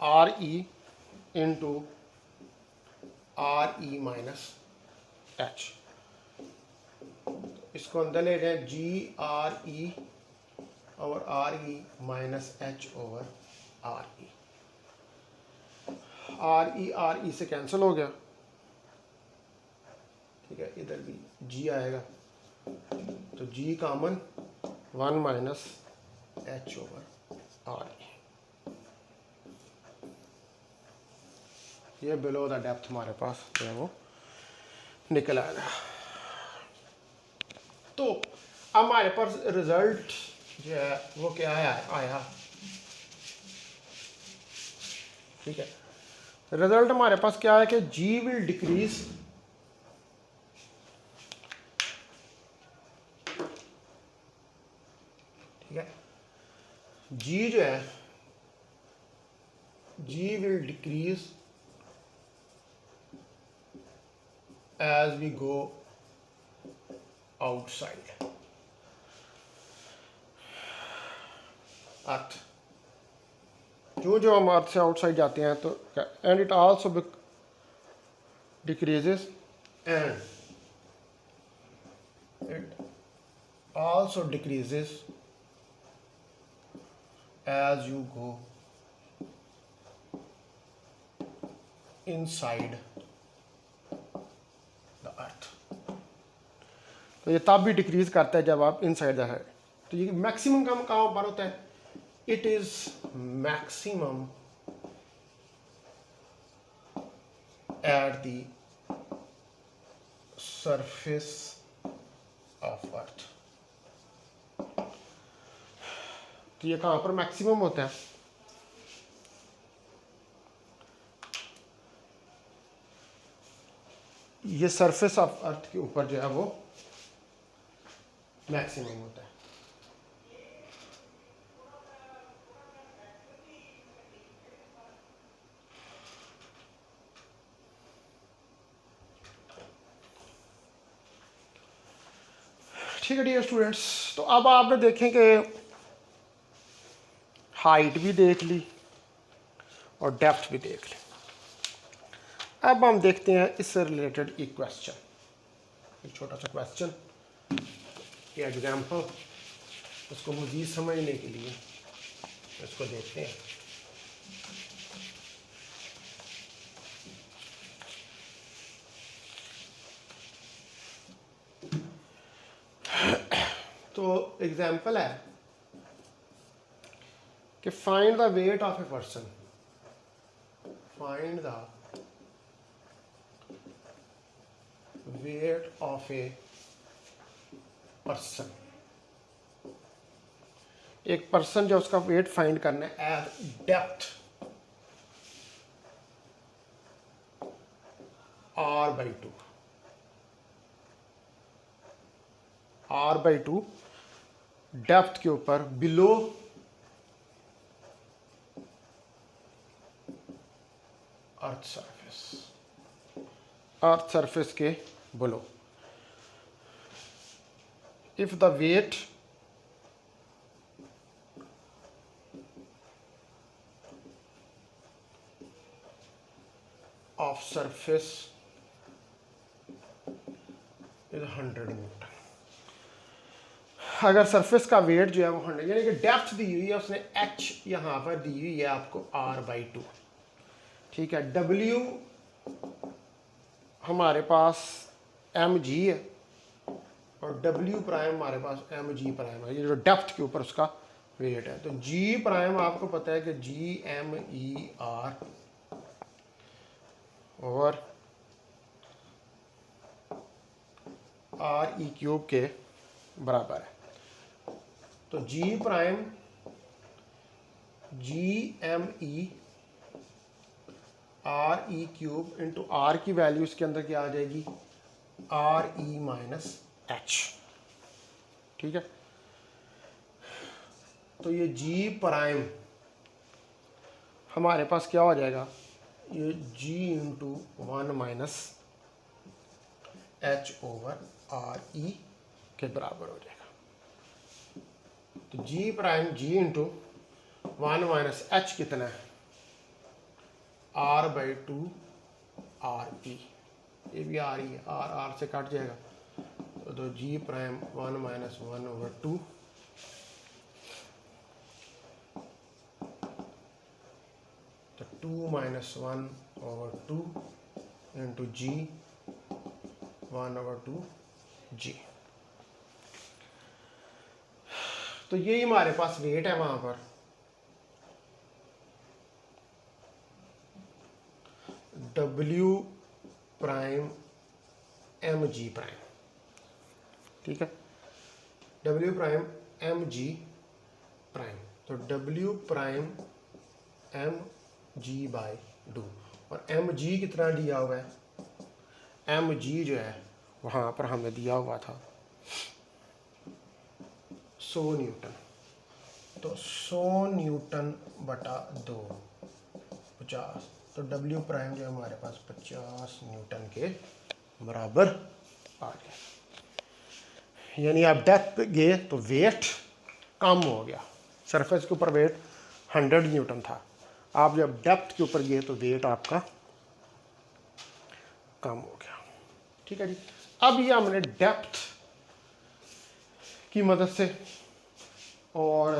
[SPEAKER 1] R E into R E minus H, इसको अंदर ले जाए, G R E over R E minus H over R E, R E से कैंसिल हो गया, ठीक है, इधर भी जी आएगा, तो G common 1 minus H over R E, ये बिलो द डेप्थ हमारे पास जो है वो निकल आएगा। तो हमारे पास रिजल्ट जो है वो क्या आया, ठीक है, रिजल्ट हमारे पास क्या है कि जी विल डिक्रीज, ठीक है, जी जो है G will decrease as we go outside अर्थ। जो जो हम अर्थ से आउटसाइड जाते हैं तो and it also decreases and it also decreases as you go inside the earth. तो ये तब भी डिक्रीज करता है जब आप इनसाइड द है। तो ये मैक्सिमम काम कहाँ पर होता है? It is maximum at the surface of earth. तो ये कहाँ पर मैक्सिमम होता है? ये सरफेस ऑफ अर्थ के ऊपर जो है वो मैक्सिमम होता है। ठीक है डियर स्टूडेंट्स, तो अब आपने देखें कि हाइट भी देख ली और डेप्थ भी देख ली। अब हम देखते हैं इससे रिलेटेड एक क्वेश्चन, एक छोटा सा क्वेश्चन या एग्जाम्पल। उसको मज़ीद समझने के लिए इसको देखते हैं। तो एग्जाम्पल है कि find the weight of a person, find the weight of a person. एक पर्सन जो उसका वेट फाइंड करना है eight depth r/2, r/2 depth के ऊपर below earth surface, earth surface के below. If the weight of surface is 100 newton. अगर surface का वेट जो है वो 100, यानी कि डेप्थ दी हुई है उसने h यहाँ पर दी हुई है आपको r/2। ठीक है, w हमारे पास mg है और w प्राइम हमारे पास mg प्राइम है, ये जो डेप्थ के ऊपर उसका वेट है। तो g प्राइम आपको पता है कि g_m_e_r और r⁻³ के बराबर है। तो g prime g_m_e r⁻³ into r की वैल्यू इसके अंदर क्या आ जाएगी? r⁻⁻h। ठीक है, तो ये g प्राइम हमारे पास क्या हो जाएगा? ये g into 1 - h over r⁻e के बराबर हो जाएगा। तो g prime g into 1 - h कितना है? r/2 r⁻e, ये भी r ही है, r से कट जाएगा। तो g प्राइम 1 - 1/2 तो 2 - 1/2 इंटू g 1/2 g। तो यही हमारे पास वेट है वहां पर। w प्राइम mg प्राइम, ठीक है, w प्राइम mg प्राइम। तो w प्राइम mg/2 और mg कितना दिया हुआ है? mg जो है वहाँ पर हमें दिया हुआ था 100 न्यूटन। तो 100 न्यूटन/2 50, तो डब्ल्यू प्राइम जो हमारे पास 50 न्यूटन के बराबर आ गया। यानी आप डेप्थ पे गए तो वेट कम हो गया। सरफेस के ऊपर वेट 100 न्यूटन था, आप जब डेप्थ के ऊपर गए तो वेट आपका कम हो गया। ठीक है जी। अब ये हमने डेप्थ की मदद से और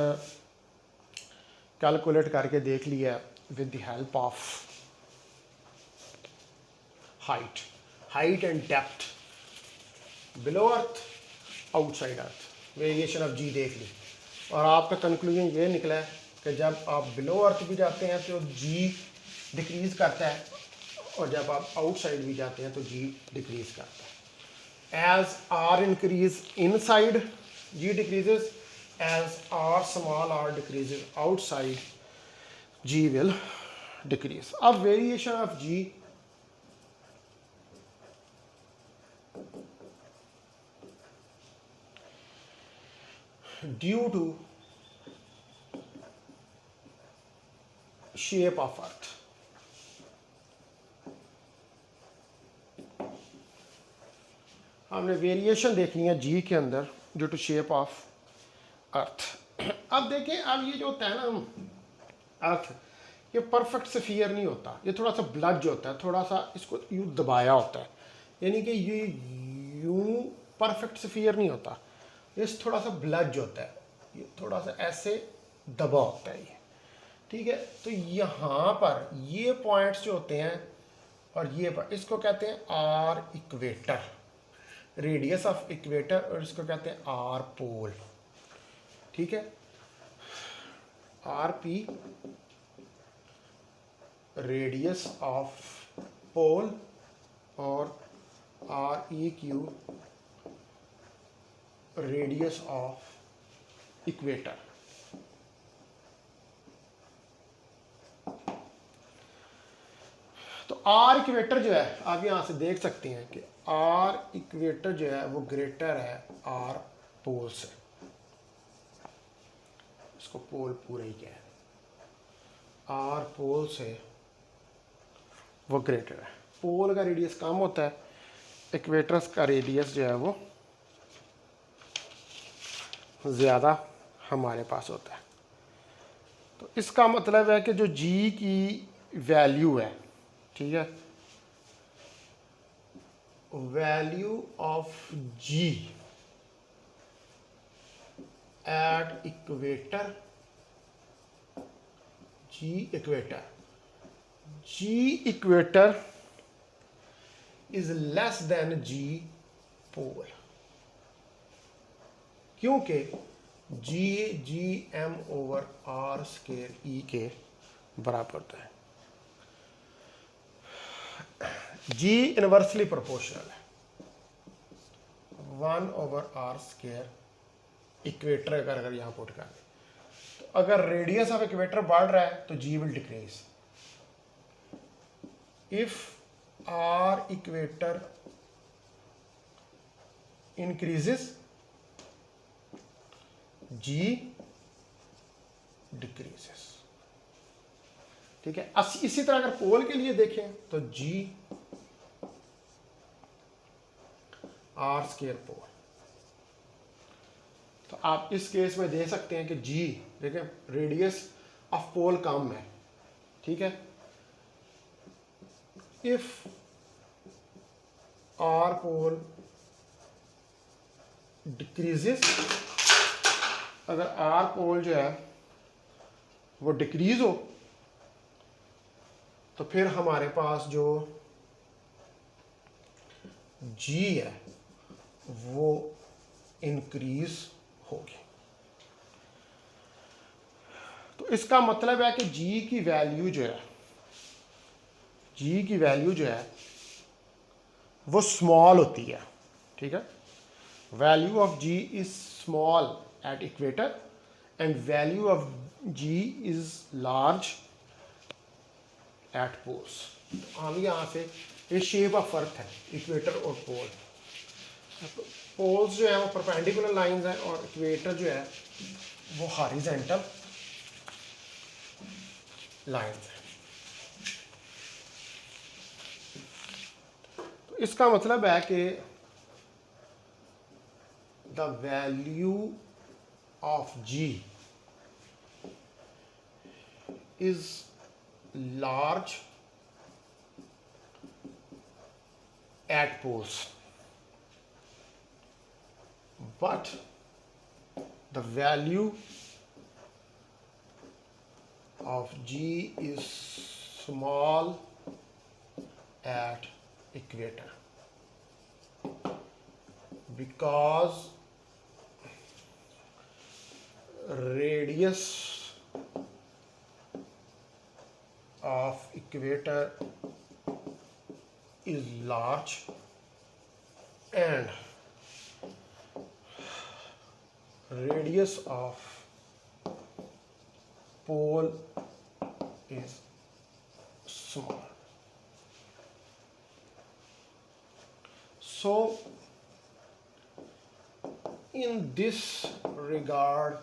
[SPEAKER 1] कैलकुलेट करके देख लिया with the help of height and depth below earth outside earth, variation of G देख ली, और आपका कंक्लूजन ये निकला है कि जब आप बिलो अर्थ भी जाते हैं तो जी डिक्रीज करता है, और जब आप आउटसाइड भी जाते हैं तो जी डिक्रीज करता है। As r increase inside g decreases, as r small r decreases outside g will decrease. अब variation of g due to shape of earth, हमने वेरिएशन देखनी है जी के अंदर ड्यू टू शेप ऑफ अर्थ। अब देखें, अब ये जो होता है ना अर्थ, ये परफेक्ट स्फीयर नहीं होता, ये थोड़ा सा ब्लज होता है, थोड़ा सा इसको यूँ दबाया होता है, यानी कि ये यूँ परफेक्ट स्फीयर नहीं होता, ये थोड़ा सा ब्लज होता है, ये थोड़ा सा ऐसे दबा होता है ये। ठीक है, तो यहाँ पर ये पॉइंट्स जो होते हैं और ये पर, इसको कहते हैं r equator, radius of equator, और इसको कहते हैं आर पोल। ठीक है, r p radius of pole और r e q radius of equator. तो आर इक्वेटर जो है, आप यहां से देख सकते हैं कि आर इक्वेटर जो है वो ग्रेटर है आर पोल से, इसको पोल पूरे ही कह, आर पोल से वो ग्रेटर है। पोल का रेडियस कम होता है, इक्वेटर्स का रेडियस जो है वो ज़्यादा हमारे पास होता है। तो इसका मतलब है कि जो जी की वैल्यू है, ठीक है, value of G at equator, G equator is less than G pole, क्योंकि G M over R square E के बराबर होता है। जी इनवर्सली प्रोपोर्शनल है, 1 ओवर आर स्क्वायर इक्वेटर अगर यहाँ पुट कर दें, तो अगर रेडियस ऑफ इक्वेटर बढ़ रहा है तो G will decrease. If R equator increases G decreases. ठीक है, इसी तरह अगर पोल के लिए देखें तो जी आर स्क्वायर पोल, तो आप इस केस में दे सकते हैं कि जी, देखें रेडियस ऑफ पोल कम है। ठीक है, इफ आर पोल डिक्रीजेस, अगर आर पोल जो है वो डिक्रीज हो तो फिर हमारे पास जो जी है वो इंक्रीज होगी। तो इसका मतलब है कि जी की वैल्यू जो है वो स्मॉल होती है। ठीक है, value of g is small at equator and value of g is large at poles. हम यहाँ से ये शेप ऑफ अर्थ है, इक्वेटर और पोल। पोल्स जो है वो परपेंडिकुलर लाइंस हैं और इक्वेटर जो है वो हॉरिजॉन्टल लाइंस है। इसका मतलब है कि the value of g is large at poles, but the value of G is small at equator because radius of equator is large and radius of pole is small. So in this regard,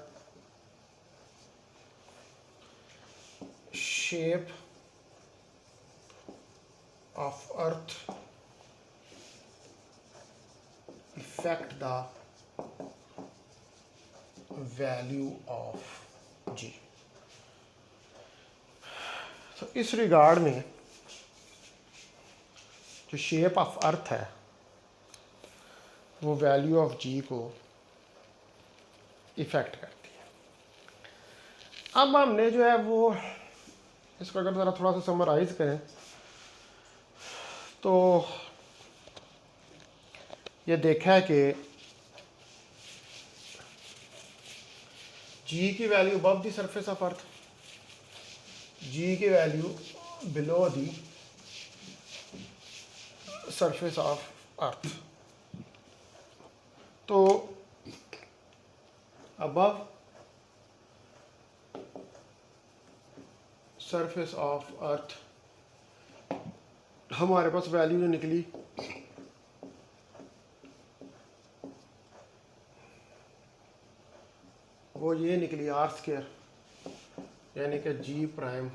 [SPEAKER 1] shape of earth affect the value of G. तो इस regard में जो shape of अर्थ है वो value of जी को effect करती है। अब हमने जो है वो इसको अगर ज़रा थोड़ा सा समराइज करें तो ये देखा है कि जी की value above the surface of earth, G की value below the surface of earth. तो अबव सरफेस ऑफ अर्थ हमारे पास वैल्यू जो निकली वो ये निकली आर स्क्वायर, यानी कि जी प्राइम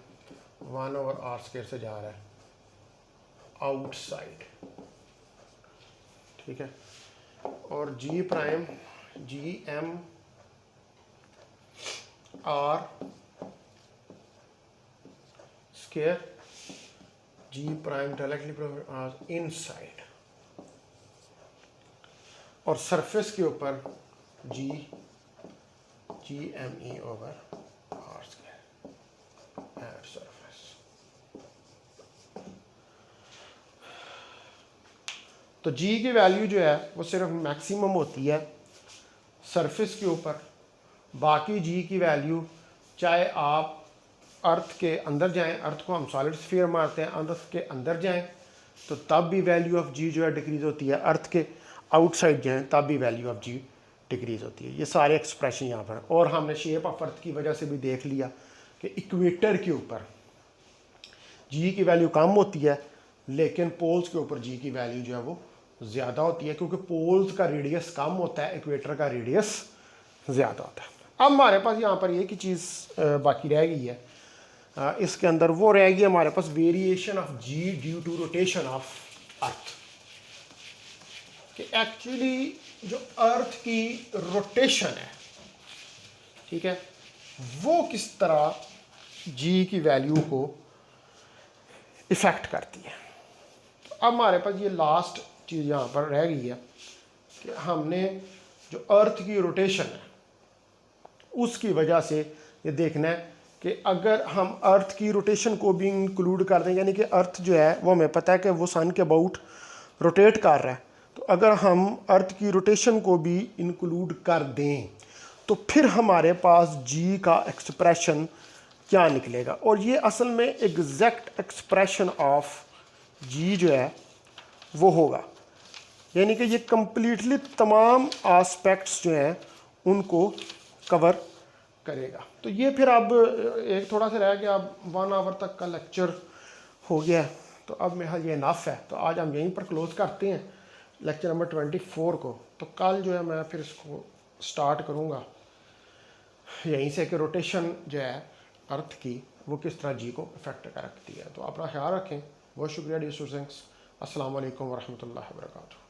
[SPEAKER 1] 1/r² से जा रहा है आउटसाइड, ठीक है। और जी prime G M R square G prime directly inside, और सरफेस के ऊपर G M E over R square at surface. तो जी की वैल्यू जो है वो सिर्फ मैक्सिमम होती है सरफेस के ऊपर, बाकी जी की वैल्यू चाहे आप अर्थ के अंदर जाएं, अर्थ को हम सॉलिड स्फीयर मारते हैं, अर्थ के अंदर जाएं तो तब भी वैल्यू ऑफ जी जो है डिक्रीज़ होती है, अर्थ के आउटसाइड जाएं तब भी वैल्यू ऑफ जी डिक्रीज़ होती है। ये सारे एक्सप्रेशन यहाँ पर, और हमने शेप ऑफ अर्थ की वजह से भी देख लिया कि इक्वेटर के ऊपर जी की वैल्यू कम होती है लेकिन पोल्स के ऊपर जी की वैल्यू जो है वो ज़्यादा होती है, क्योंकि पोल्स का रेडियस कम होता है, इक्वेटर का रेडियस ज़्यादा होता है। अब हमारे पास यहाँ पर एक ही चीज़ बाकी रह गई है, इसके अंदर वो रह गई हमारे पास variation of G due to rotation of earth, कि एक्चुअली जो अर्थ की रोटेशन है, ठीक है, वो किस तरह जी की वैल्यू को इफ़ेक्ट करती है। तो अब हमारे पास ये लास्ट चीज़ यहाँ पर रह गई है कि हमने जो अर्थ की रोटेशन है उसकी वजह से ये देखना है कि अगर हम अर्थ की रोटेशन को भी इंक्लूड कर दें, यानी कि अर्थ जो है वो हमें पता है कि वो सन के अबाउट रोटेट कर रहा है, तो अगर हम अर्थ की रोटेशन को भी इंक्लूड कर दें तो फिर हमारे पास जी का एक्सप्रेशन क्या निकलेगा। और ये असल में एग्जैक्ट एक्सप्रेशन ऑफ जी जो है वो होगा, यानी कि ये कंप्लीटली तमाम एस्पेक्ट्स जो हैं उनको कवर करेगा। तो ये फिर अब एक थोड़ा सा रह गया, अब 1 आवर तक का लेक्चर हो गया, तो अब मेरा ये इनफ है। तो आज हम यहीं पर क्लोज़ करते हैं लेक्चर नंबर 24 को। तो कल जो है मैं फिर इसको स्टार्ट करूँगा यहीं से कि रोटेशन जो है अर्थ की वो किस तरह जी को इफेक्ट करती है। तो अपना ख्याल रखें। बहुत शुक्रिया डियर स्टूडेंट्स। अस्सलाम वालेकुम वरहमतुल्लाहि वबरकातुहू।